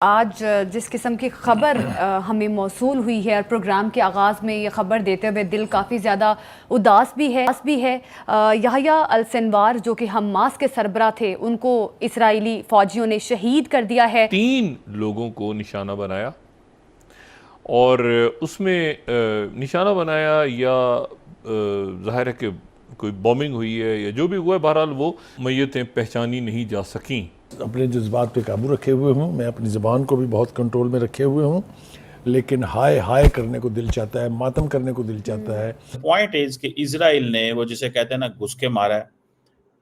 آج جس قسم کی خبر ہمیں موصول ہوئی ہے اور پروگرام کے آغاز میں یہ خبر دیتے ہوئے دل کافی زیادہ اداس بھی ہے یحییٰ السنوار جو کہ حماس کے سربراہ تھے، ان کو اسرائیلی فوجیوں نے شہید کر دیا ہے۔ 3 لوگوں کو نشانہ بنایا اور اس میں نشانہ بنایا یا ظاہر ہے کہ کوئی بومنگ ہوئی ہے یا جو بھی ہوا ہے، بہرحال وہ میتیں پہچانی نہیں جا سکیں۔ اپنے جذبات پہ قابو رکھے ہوئے ہوں، میں اپنی زبان کو بھی بہت کنٹرول میں رکھے ہوئے ہوں، لیکن ہائے ہائے کرنے کو دل چاہتا ہے، ماتم کرنے کو دل چاہتا ہے۔ پوائنٹ از کہ اسرائیل نے وہ جسے کہتے ہیں نا گھس کے مارا ہے،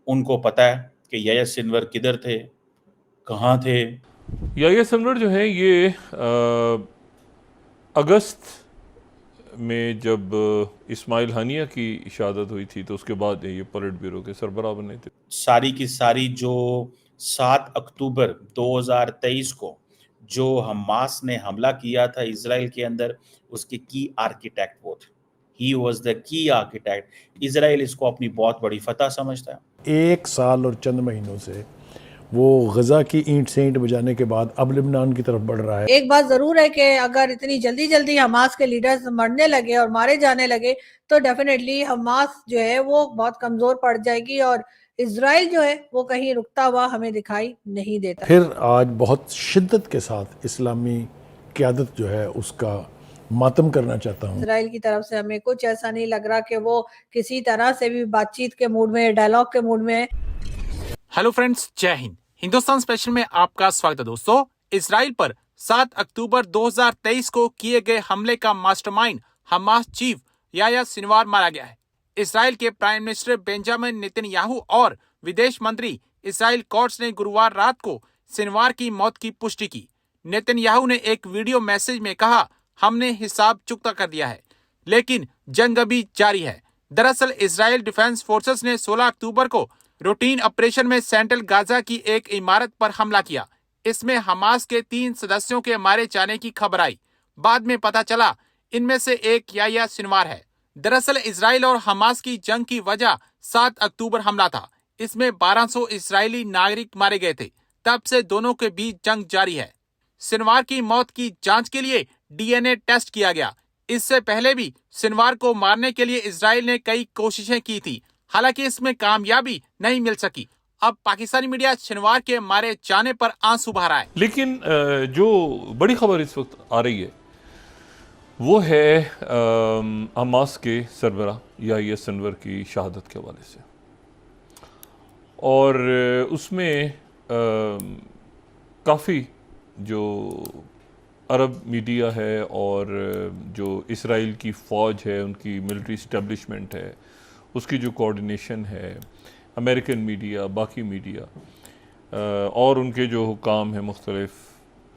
ان کو پتا ہے کہ یحییٰ سنور کدھر تھے، کہاں تھے۔ یحییٰ سنور جو ہیں یہ اگست میں جب اسماعیل ہانیہ کی شہادت ہوئی تھی تو اس کے بعد یہ پولیٹ بیورو کے سربراہ بنے تھے۔ ساری کی ساری جو 7 اکتوبر 2023 کو جو حماس نے حملہ کیا تھا اسرائیل کے اندر، اس کے کی آرکیٹیکٹ وہ تھے۔ ہی واز دا کی آرکیٹیکٹ۔ اسرائیل اس کو اپنی بہت بڑی فتح سمجھتا ہے۔ 1 سال اور چند مہینوں سے وہ غزہ کی اینٹ سے اینٹ بجانے کے بعد اب لبنان کی طرف بڑھ رہا ہے۔ ایک بات ضرور ہے کہ اگر اتنی جلدی جلدی حماس کے لیڈرز مرنے لگے اور مارے جانے لگے تو ڈیفینیٹلی حماس جو ہے وہ بہت کمزور پڑ جائے گی، اور اسرائیل جو ہے وہ کہیں رکتا ہوا ہمیں دکھائی نہیں دیتا۔ پھر آج بہت شدت کے ساتھ اسلامی قیادت جو ہے اس کا ماتم کرنا چاہتا ہوں۔ اسرائیل کی طرف سے ہمیں کچھ ایسا نہیں لگ رہا کہ وہ کسی طرح سے بھی بات چیت کے موڈ میں، ڈائلاگ کے موڈ میں ہے۔ ہیلو فرینڈز، جے ہند۔ ہندوستان اسپیشل میں آپ کا سواگت ہے دوستو۔ اسرائیل پر 7 اکتوبر 2023 کو کیے گئے حملے کا ماسٹر مائنڈ حماس چیف یحییٰ سنوار مارا گیا ہے۔ اسرائیل کے prime minister Benjamin Nitin Yahoo اور ودیش منتری اسرائیل کورٹس نے گروار رات کو سنوار کی موت کی پشٹی کی۔ نیتن یاہو نے ایک ویڈیو میسج میں کہا، ہم نے حساب چکتا کر دیا ہے، لیکن جنگ ابھی جاری ہے۔ دراصل اسرائیل ڈیفنس فورسز نے 16 اکتوبر کو روٹین آپریشن میں سینٹرل غزہ کی ایک عمارت پر حملہ کیا۔ اس میں حماس کے 3 سدسیوں کے مارے جانے کی خبر آئی۔ بعد میں پتہ چلا ان میں سے ایک یحییٰ سنوار ہے۔ دراصل اسرائیل اور حماس کی جنگ کی وجہ 7 اکتوبر حملہ تھا۔ اس میں 1200 اسرائیلی ناگرک مارے گئے تھے۔ تب سے دونوں کے بیچ جنگ جاری ہے۔ سنوار کی موت کی جانچ کے لیے ڈی این اے ٹیسٹ کیا گیا۔ اس سے پہلے بھی سنوار کو مارنے کے لیے اسرائیل نے کئی کوششیں کی تھی، حالانکہ اس میں کامیابی نہیں مل سکی۔ اب پاکستانی میڈیا سنوار کے مارے جانے پر آنسو بہا رہا ہے۔ لیکن جو بڑی خبر اس وقت آ رہی ہے وہ ہے حماس کے سربراہ یحییٰ سنور کی شہادت کے حوالے سے، اور اس میں کافی جو عرب میڈیا ہے اور جو اسرائیل کی فوج ہے، ان کی ملٹری اسٹیبلشمنٹ ہے، اس کی جو کوارڈینیشن ہے، امریکن میڈیا، باقی میڈیا اور ان کے جو حکام ہیں مختلف،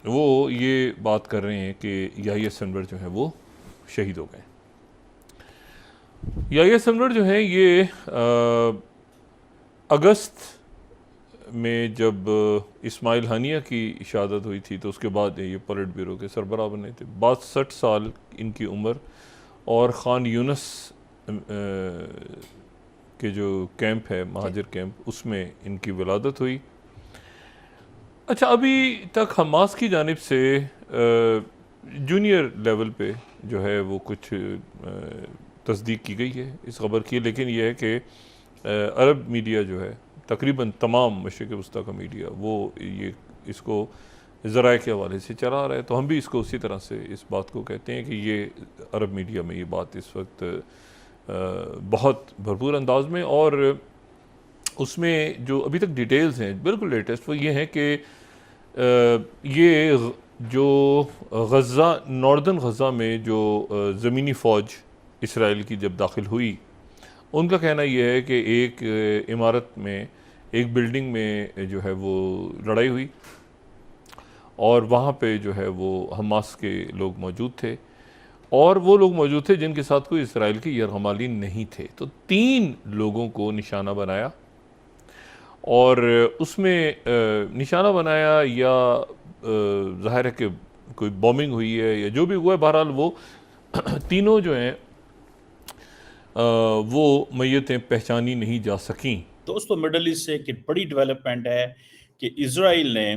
وہ یہ بات کر رہے ہیں کہ یحییٰ سنور جو ہے وہ شہید ہو گئے۔ یحییٰ سنور جو ہے یہ اگست میں جب اسماعیل ہانیہ کی شہادت ہوئی تھی تو اس کے بعد یہ پولیٹ بیورو کے سربراہ بنے تھے۔ 62 سال ان کی عمر، اور خان یونس کے جو کیمپ ہے، مہاجر کیمپ، اس میں ان کی ولادت ہوئی۔ اچھا، ابھی تک حماس کی جانب سے جونیئر لیول پہ جو ہے وہ کچھ تصدیق کی گئی ہے اس خبر کی، لیکن یہ ہے کہ عرب میڈیا جو ہے، تقریباً تمام مشرق وسطیٰ کا میڈیا، وہ یہ اس کو ذرائع کے حوالے سے چلا رہا ہے، تو ہم بھی اس کو اسی طرح سے اس بات کو کہتے ہیں کہ یہ عرب میڈیا میں یہ بات اس وقت بہت بھرپور انداز میں، اور اس میں جو ابھی تک ڈیٹیلز ہیں بالکل لیٹسٹ وہ یہ ہیں کہ یہ جو غزہ، ناردن غزہ میں جو زمینی فوج اسرائیل کی جب داخل ہوئی، ان کا کہنا یہ ہے کہ ایک عمارت میں، ایک بلڈنگ میں جو ہے وہ لڑائی ہوئی، اور وہاں پہ جو ہے وہ حماس کے لوگ موجود تھے، اور وہ لوگ موجود تھے جن کے ساتھ کوئی اسرائیل کے یرغمالی نہیں تھے۔ تو 3 لوگوں کو نشانہ بنایا، اور اس میں نشانہ بنایا یا ظاہر ہے کہ کوئی بومنگ ہوئی ہے یا جو بھی ہوا ہے، بہرحال وہ تینوں جو ہیں وہ میتیں پہچانی نہیں جا سکیں۔ دوستو، مڈل ایسٹ سے ایک بڑی ڈیولپمنٹ ہے کہ اسرائیل نے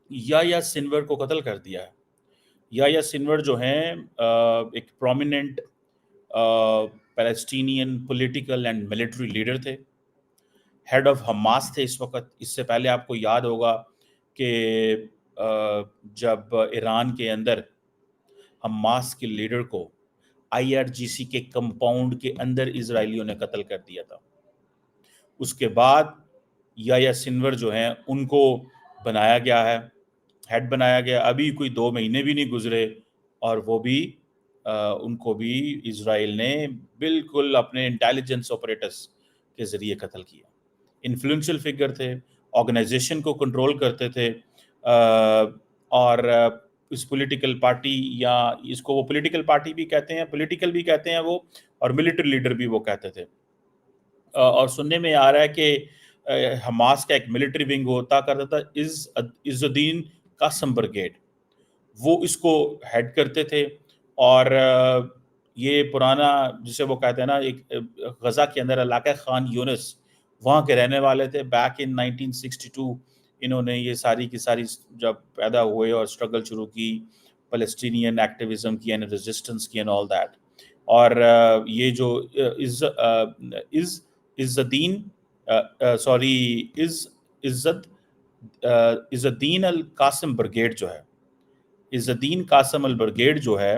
یا سنور کو قتل کر دیا ہے. یا سنور جو ہیں ایک prominent Palestinian political and military leader تھے, ہیڈ آف حماس تھے اس وقت. اس سے پہلے آپ کو یاد ہوگا کہ جب ایران کے اندر حماس کے لیڈر کو IRGC کے کمپاؤنڈ کے اندر اسرائیلیوں نے قتل کر دیا تھا, اس کے بعد یا سنور جو ہیں ان کو بنایا گیا ہے, ہیڈ بنایا گیا. ابھی کوئی 2 مہینے بھی نہیں گزرے اور وہ بھی ان کو بھی اسرائیل نے بالکل اپنے انٹیلیجنس آپریٹرز کے ذریعے قتل کیا. انفلوئنشل فگر تھے, آرگنائزیشن کو کنٹرول کرتے تھے, اور اس پولیٹیکل پارٹی, یا اس کو وہ پولیٹیکل پارٹی بھی کہتے ہیں, پولیٹیکل بھی کہتے ہیں وہ, اور ملٹری لیڈر بھی وہ کہتے تھے. اور سننے میں آ رہا ہے کہ حماس کا ایک ملٹری ونگ ہوتا کرتا تھا عز الدین قاسم برگیڈ, وہ اس کو ہیڈ کرتے تھے. اور یہ پرانا جسے وہ کہتے ہیں نا, ایک غزہ کے اندر علاقہ خان یونس, وہاں کے رہنے والے تھے. بیک ان 1962 انہوں نے یہ ساری کی ساری جب پیدا ہوئے اور اسٹرگل شروع کی, فلسطینین ایکٹیویزم کی اینڈ ریزسٹنس کی اینڈ آل دیٹ. اور یہ جو عز الدین القاسم برگیڈ جو ہے, عز الدین قاسم البرگیڈ جو ہے,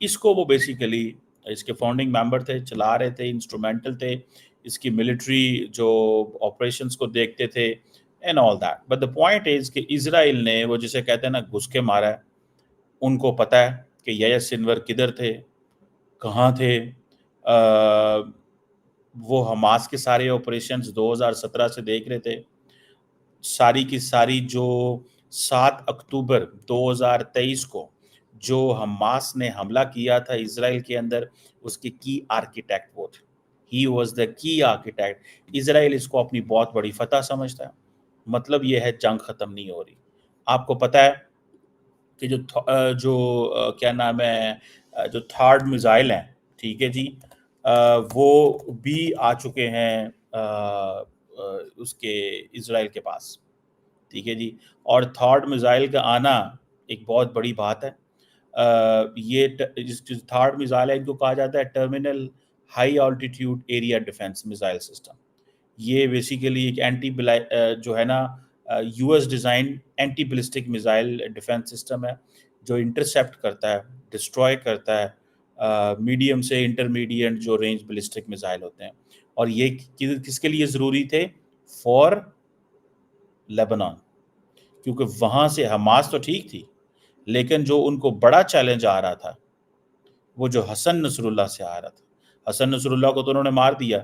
اس کو وہ بیسیکلی اس کے فاؤنڈنگ ممبر تھے, چلا رہے تھے, انسٹرومنٹل تھے, اس کی ملٹری جو آپریشنز کو دیکھتے تھے and all that. But the point is کہ اسرائیل نے وہ جسے کہتے ہیں نا گھس کے مارا ہے. ان کو پتہ ہے کہ یا سنور کدھر تھے, کہاں تھے. وہ حماس کے سارے آپریشنز 2017 سے دیکھ رہے تھے. ساری کی ساری جو 7 اکتوبر 2023 کو جو حماس نے حملہ کیا تھا اسرائیل کے اندر, اس کے کی آرکیٹیکٹ وہ تھے. ہی واز دا کی آرکیٹیکٹ. اسرائیل اس کو اپنی بہت بڑی فتح سمجھتا ہے. مطلب یہ ہے جنگ ختم نہیں ہو رہی. آپ کو پتہ ہے کہ جو کیا نام ہے, جو تھرڈ میزائل ہیں, ٹھیک ہے جی, وہ بھی آ چکے ہیں اس کے اسرائیل کے پاس, ٹھیک ہے جی. اور تھرڈ میزائل کا آنا ایک بہت بڑی بات ہے. یہ تھرڈ میزائل ہے, ان کو کہا جاتا ہے terminal high altitude area defence missile system. یہ بیسیکلی ایک اینٹی جو ہے نا US design anti ballistic missile defence system ہے, جو انٹرسیپٹ کرتا ہے, ڈسٹروائے کرتا ہے میڈیم سے انٹرمیڈیٹ جو رینج بلسٹک میزائل ہوتے ہیں. اور یہ کس کے لیے ضروری تھے؟ فار لیبنان, کیونکہ وہاں سے حماس تو ٹھیک تھی, لیکن جو ان کو بڑا چیلنج آ رہا تھا وہ جو حسن نصر اللہ سے آ رہا تھا. حسن نصر اللہ کو تو انہوں نے مار دیا,